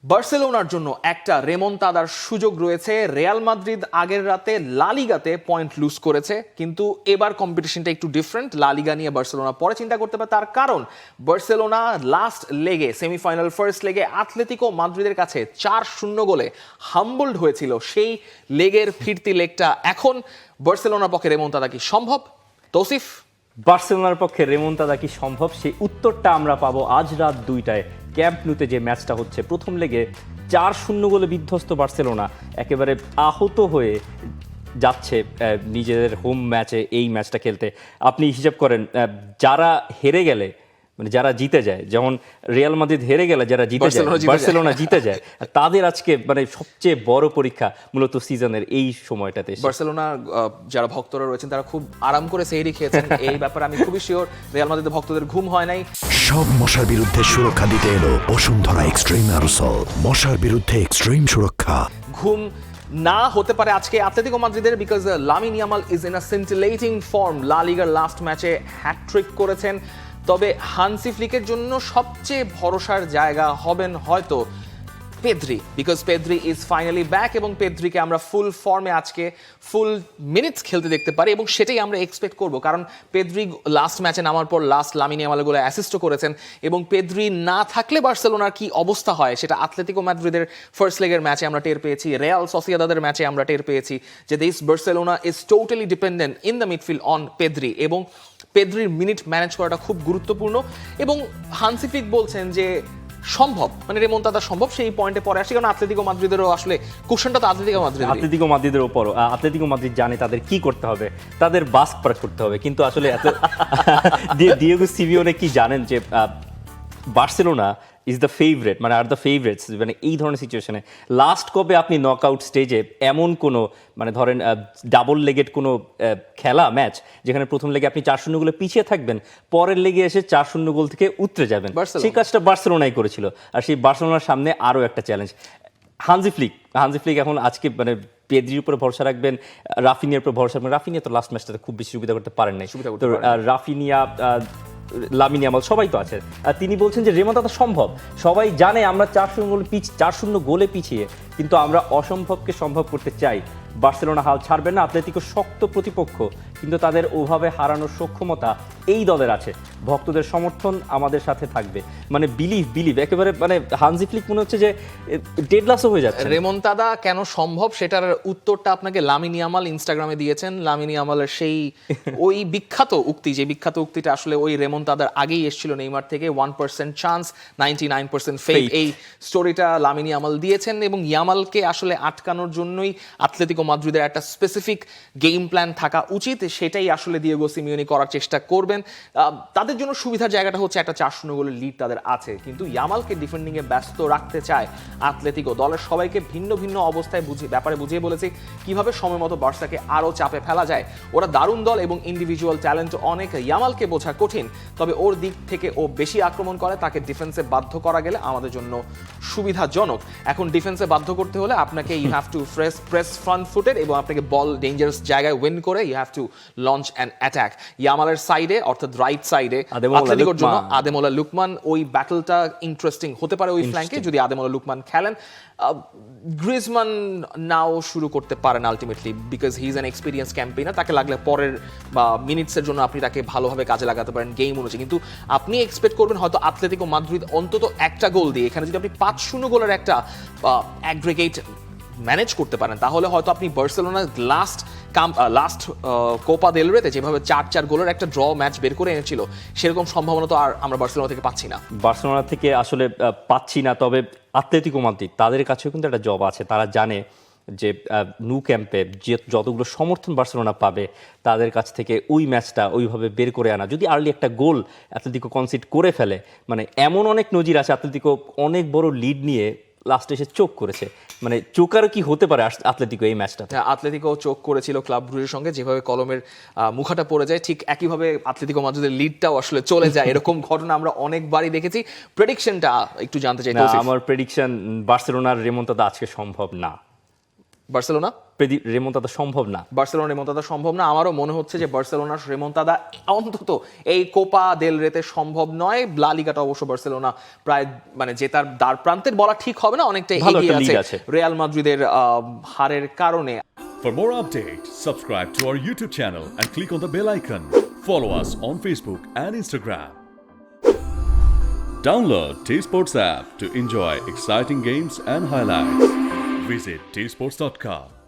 বার্সেলোনার জন্য একটা রেমন্তাদার সুযোগ রয়েছে। রিয়াল মাদ্রিদ আগের রাতে লা লিগাতে পয়েন্ট লুজ করেছে, কিন্তু এবার কম্পিটিশনটা একটু ডিফারেন্ট। লা লিগা নিয়ে বার্সেলোনা পরে চিন্তা করতে পারে, তার কারণ বার্সেলোনা লাস্ট লেগে সেমিফাইনাল ফার্স্ট লেগে আতলেতিকো মাদ্রিদের কাছে 4-0 গোলে হাম্বলড হয়েছিল। সেই লেগের ফিরতি লেগটা এখন বার্সেলোনার পক্ষে রেমন্তাদা কি সম্ভব? তৌসিফ, বার্সেলোনার পক্ষে রেমন্তাদা কি সম্ভব, সেই উত্তরটা আমরা পাবো আজ রাত 2টায় ক্যাম্প নুতে যে ম্যাচটা হচ্ছে। প্রথম লেগে 4-0 গোলে বিধ্বস্ত বার্সেলোনা একেবারে আহত হয়ে যাচ্ছে নিজেদের হোম ম্যাচে এই ম্যাচটা খেলতে। আপনি হিসাব করেন, যারা হেরে গেলে মানে যারা জিতে যায়, যেমন রিয়াল মাদ্রিদ হেরে গেলে যারা জিতে যায়, বার্সেলোনা জিতে যায়, তাদের আজকে মানে সবচেয়ে বড় পরীক্ষা মূলত সিজনের এই সময়টাতে। বার্সেলোনা যারা ভক্তরা রয়েছেন তারা খুব আরাম করে সেহরি খেয়েছেন, এই ব্যাপারে আমি খুবই শিওর। রিয়াল মাদ্রিদের ভক্তদের ঘুম হয় নাই। সব মশার বিরুদ্ধে সুরক্ষা দিতে এলো বসুন্ধরা এক্সট্রিম অ্যারোসল, মশার বিরুদ্ধে এক্সট্রিম সুরক্ষা। ঘুম না হতে পারে আজকে আতলেতিকো মাদ্রিদের, because Lamine Yamal is in a scintillating form. La লিগার লাস্ট ম্যাচে হ্যাটট্রিক করেছেন। তবে হানসি ফ্লিকের জন্য সবচেয়ে ভরসার জায়গা হবেন হয়তো Pedri, because Pedri is finally back এবং পেদ্রিকে আমরা ফুল ফর্মে আজকে ফুল মিনিটস খেলতে দেখতে পারি এবং সেটাই আমরা এক্সপেক্ট করব, কারণ পেদ্রি লাস্ট ম্যাচে নামার পর লাস্ট লামিন ইয়ামালের গোলে অ্যাসিস্টও করেছেন এবং পেদ্রি না থাকলে বার্সেলোনার কি অবস্থা হয় সেটা আতলেতিকো মাদ্রিদের ফার্স্ট লেগের ম্যাচে আমরা টের পেয়েছি, রিয়াল সোসিয়েদাদের ম্যাচে আমরা টের পেয়েছি যে this Barcelona is totally dependent in the midfield on Pedri, এবং পেদ্রির মিনিট ম্যানেজ করাটা খুব গুরুত্বপূর্ণ। এবং হানসি ফ্লিক বলছেন যে সম্ভব, মানে রেমন্তাদা সম্ভব। সেই পয়েন্টে পরে আসি, কারণ আতলেতিকো মাদ্রিদেরও আসলে কোশ্চেনটা তো আতলেতিকো মাদ্রিদের উপর। আতলেতিকো মাদ্রিদ জানে তাদের কি করতে হবে, তাদের বাস্ক পার করতে হবে। কিন্তু আসলে এত ডিয়েগো সিমিওনে কি জানেন যে বার্সেলোনা ইজ দ্য ফেভারিট, মানে আর দ্য ফেভারিটস, মানে এই ধরনের সিচুয়েশনে লাস্ট কবে আপনি নকআউট স্টেজে এমন কোনো মানে ধরেন ডাবল লেগেড কোনো খেলা ম্যাচ যেখানে প্রথম লেগে আপনি 4-0 গোলে পিছিয়ে থাকবেন, পরের লেগে এসে 4-0 গোল থেকে উতরে যাবেন, সেই কাজটা বার্সেলোনাই করেছিল। আর সেই বার্সেলোনার সামনে আরও একটা চ্যালেঞ্জ হানজি ফ্লিক এখন আজকে মানে পেদ্রির উপরে ভরসা রাখবেন, রাফিনিয়ার উপর ভরসা রাখবেন। রাফিনিয়া তো লাস্ট ম্যাচটাতে খুব বেশি সুবিধা করতে পারেন নাই, তো রাফিনিয়া, লামিন ইয়ামাল সবাই তো আছে। তিনি বলছেন যে রেমন্তাদা সম্ভব। সবাই জানে আমরা 4-0 গোলে পিছিয়ে, কিন্তু আমরা অসম্ভবকে সম্ভব করতে চাই। বার্সেলোনা হাল ছাড়বে না, আতলেতিকো শক্ত প্রতিপক্ষ, কিন্তু তাদের ওভাবে হারানোর সক্ষমতা এই দলের আছে। ভক্তদের সমর্থন আমাদের সাথে থাকবে, মানে বিলিভ একেবারে, মানে হানজি ফ্লিক মনে হচ্ছে যে ডেডলাসও হয়ে যাচ্ছে। রেমন্তাদা কেন সম্ভব সেটার উত্তরটা আপনাকে লামিন ইয়ামাল ইনস্টাগ্রামে দিয়েছেন। লামিন ইয়ামালের সেই ওই বিখ্যাত উক্তি, যে বিখ্যাত উক্তিটা আসলে ওই রেমন্তাদার আগেই এসেছিল নেইমার থেকে, 1% চান্স 99% ফেক, এই স্টোরিটা লামিন ইয়ামাল দিয়েছেন। এবং ইয়ামালকে আসলে আটকানোর জন্যই আতলেতিকো মাদ্রিদের একটা স্পেসিফিক গেম প্ল্যান থাকা উচিত, সেটাই আসলে ডিয়েগো সিমিওনি করার চেষ্টা করবেন। তাদের জন্য সুবিধার জায়গাটা হচ্ছে একটা 4-0 গোলের লিড তাদের আছে, কিন্তু ইয়ামালকে ডিফেন্ডিং এ ব্যস্ত রাখতে চায় আতলেতিকো। দলের সবাইকে ভিন্ন ভিন্ন অবস্থায় বুঝিয়ে বলেছে কিভাবে সময় মতো বার্সাকে আরো চাপে ফেলা যায়। ওরা দারুণ দল এবং ইন্ডিভিজুয়াল ট্যালেন্ট অনেক, ইয়ামালকে বোঝা কঠিন, তবে ওর দিক থেকে ও বেশি আক্রমণ করে, তাকে ডিফেন্সে বাধ্য করা গেলে আমাদের জন্য সুবিধাজনক। এখন ডিফেন্সে বাধ্য করতে হলে আপনাকে you have to press front footed এবং আপনাকে বল ডেঞ্জারাস জায়গায় উইন করে you have to launch an attack. ইয়ামালের সাইডে অর্থাৎ রাইট সাইডে আতলেতিকোর জন্য আদেমোলা লুকমান, ওই ব্যাটলটা ইন্টারেস্টিং হতে পারে ওই ফ্ল্যাঙ্কে যদি আদেমোলা লুকমান খেলেন। গ্রিজমান নাও শুরু করতে পারেন ultimately, because he is an experience campaigner. তাকে লাগলে পরের বা মিনিটসের জন্য আপনি তাকে ভালোভাবে কাজে লাগাতে পারেন গেম অনুযায়ী, কিন্তু আপনি এক্সপেক্ট করবেন হয়তো আতলেতিকো মাদ্রিদ অন্তত একটা গোল দিয়ে, এখানে যদি আপনি 5-0 গোলের একটা অ্যাগ্রিগেট ম্যানেজ করতে পারেন, তাহলে হয়তো আপনি বার্সেলোনার লাস্ট কোপা দেল রেতে যেভাবে 4-4 গোলের একটা ড্র ম্যাচ বের করে এনেছিল, সেরকম সম্ভাবনা তো আর আমরা বার্সেলোনা থেকে পাচ্ছি না। বার্সেলোনা থেকে আসলে পাচ্ছি না, তবে আতলেতিকো মাদ্রিদ তাদের কাছেও কিন্তু একটা জব আছে। তারা জানে যে নু ক্যাম্পে যে যতগুলো সমর্থন বার্সেলোনা পাবে, তাদের কাছ থেকে ওই ম্যাচটা ওইভাবে বের করে আনা। যদি আর্লি একটা গোল আতলেতিকো কনসিড করে ফেলে, মানে এমন অনেক নজির আছে আতলেতিকো অনেক বড় লিড নিয়ে লাস্টে এসে চোখ করেছে, মানে চোকারও কি হতে পারে আতলেতিকো এই ম্যাচটা। আতলেতিকো চোখ করেছিল ক্লাব ব্রুজের সঙ্গে, যেভাবে কলমের মুখাটা পড়ে যায় ঠিক একইভাবে আতলেতিকো মাদ্রিদের লিডটাও আসলে চলে যায়। এরকম ঘটনা আমরা অনেকবারই দেখেছি। প্রেডিকশনটা একটু জানতে চাই। আমার প্রেডিকশন বার্সেলোনার রেমন্তাদা আজকে সম্ভব না। বার্সেলোনা রেমন্তাদা সম্ভব না। বার্সেলোনার রেমন্তাদা সম্ভব না। আমারও মনে হচ্ছে যে বার্সেলোনার রেমন্তাদা অন্তত এই কোপা দেল রেতে সম্ভব নয়। লা লিগাটা অবশ্য বার্সেলোনা প্রায় মানে জেতার দ্বার প্রান্তের বলা ঠিক হবে না, অনেকটা ভালো এগিয়ে একটা লিগ আছে আছে। রিয়াল মাদ্রিদের হারের কারণে। For more updates, subscribe to our YouTube channel and click on the bell icon. Follow us on Facebook and Instagram. Download T-Sports app to enjoy exciting games and highlights. Visit tsports.com.